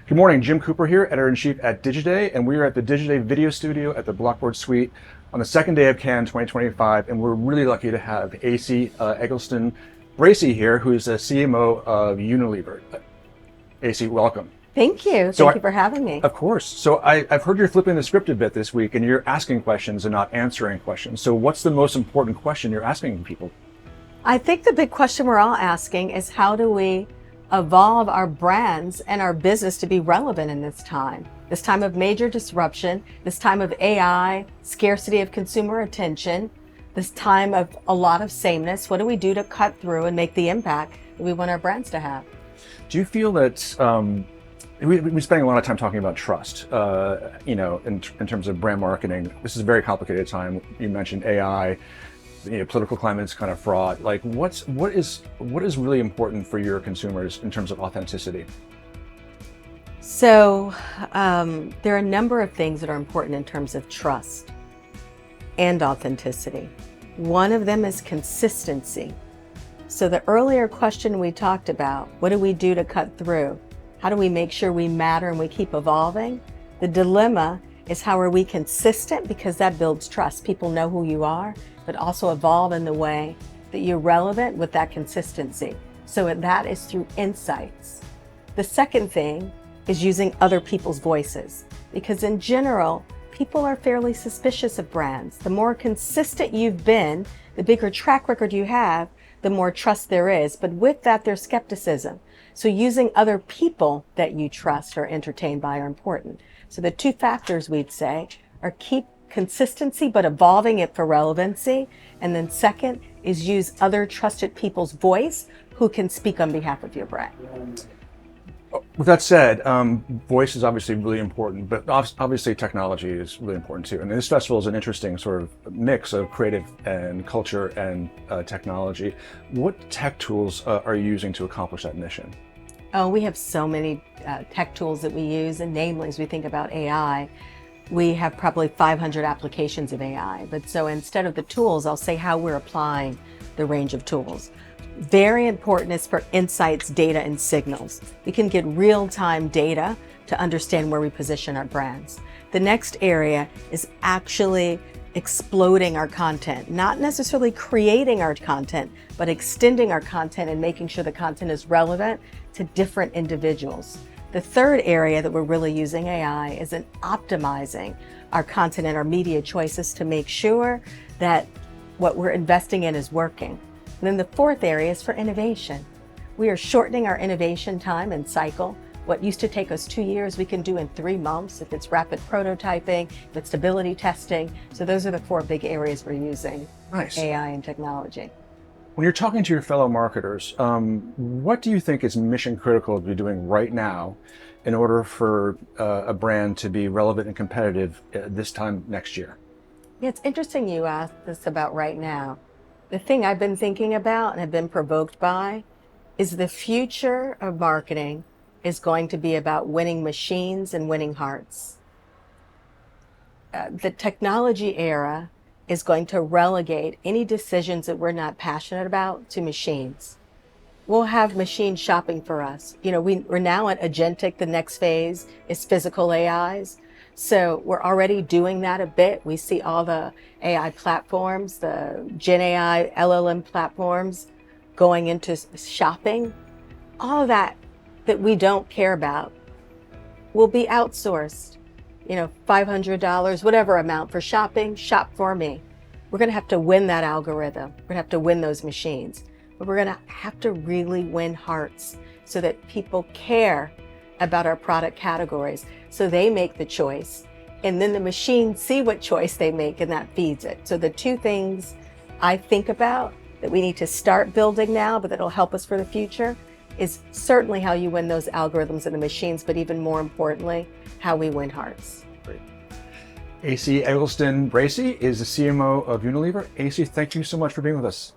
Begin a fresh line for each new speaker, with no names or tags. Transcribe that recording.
Good morning, Jim Cooper here, Editor-in-Chief at Digiday, and we are at the Digiday Video Studio at the Blackboard Suite on the second day of Cannes 2025, and we're really lucky to have AC Eggleston Bracey here, who's a CMO of Unilever. AC, welcome.
Thank you. Thank you for having me.
Of course. So I've heard you're flipping the script a bit this week, and you're asking questions and not answering questions. So what's the most important question you're asking people?
I think the big question we're all asking is how do we evolve our brands and our business to be relevant in this time of major disruption, this time of AI, scarcity of consumer attention, this time of a lot of sameness. What do we do to cut through and make the impact that we want our brands to have?
Do you feel that we're spending a lot of time talking about trust, in terms of brand marketing? This is a very complicated time. You mentioned AI. Political climate's kind of fraught. Like, what is really important for your consumers in terms of authenticity?
So there are a number of things that are important in terms of trust and authenticity. One of them is consistency. So the earlier question we talked about, what do we do to cut through? How do we make sure we matter and we keep evolving? The dilemma is, how are we consistent? Because that builds trust. People know who you are, but also evolve in the way that you're relevant with that consistency. So that is through insights. The second thing is using other people's voices, because in general, people are fairly suspicious of brands. The more consistent you've been, the bigger track record you have, the more trust there is. But with that, there's skepticism. So using other people that you trust or entertained by are important. So the two factors we'd say are keep consistency, but evolving it for relevancy. And then second is use other trusted people's voice who can speak on behalf of your brand.
With that said, voice is obviously really important, but obviously technology is really important too. And this festival is an interesting sort of mix of creative and culture and technology. What tech tools are you using to accomplish that mission?
Oh, we have so many tech tools that we use, and namely, as we think about AI, we have probably 500 applications of AI. But so instead of the tools, I'll say how we're applying the range of tools. Very important is for insights, data, and signals. We can get real-time data to understand where we position our brands. The next area is actually exploding our content, not necessarily creating our content, but extending our content and making sure the content is relevant to different individuals. The third area that we're really using AI is in optimizing our content and our media choices to make sure that what we're investing in is working. And then the fourth area is for innovation. We are shortening our innovation time and cycle. What used to take us 2 years, we can do in 3 months if it's rapid prototyping, if it's stability testing. So those are the 4 big areas we're using AI and technology.
When you're talking to your fellow marketers, what do you think is mission critical to be doing right now in order for a brand to be relevant and competitive this time next year?
Yeah, it's interesting you asked this about right now. The thing I've been thinking about and have been provoked by is the future of marketing is going to be about winning machines and winning hearts. The technology era is going to relegate any decisions that we're not passionate about to machines. We'll have machines shopping for us. We're now at agentic. The next phase is physical AIs. So we're already doing that a bit. We see all the AI platforms, the Gen AI, LLM platforms going into shopping. All of that we don't care about will be outsourced. $500, whatever amount for shopping, shop for me. We're going to have to win that algorithm. We're going to have to win those machines. But we're going to have to really win hearts so that people care about our product categories. So they make the choice. And then the machines see what choice they make, and that feeds it. So the two things I think about that we need to start building now, but that'll help us for the future, is certainly how you win those algorithms and the machines, but even more importantly, how we win hearts.
Great. AC Eggleston Bracey is the CMO of Unilever. AC, thank you so much for being with us.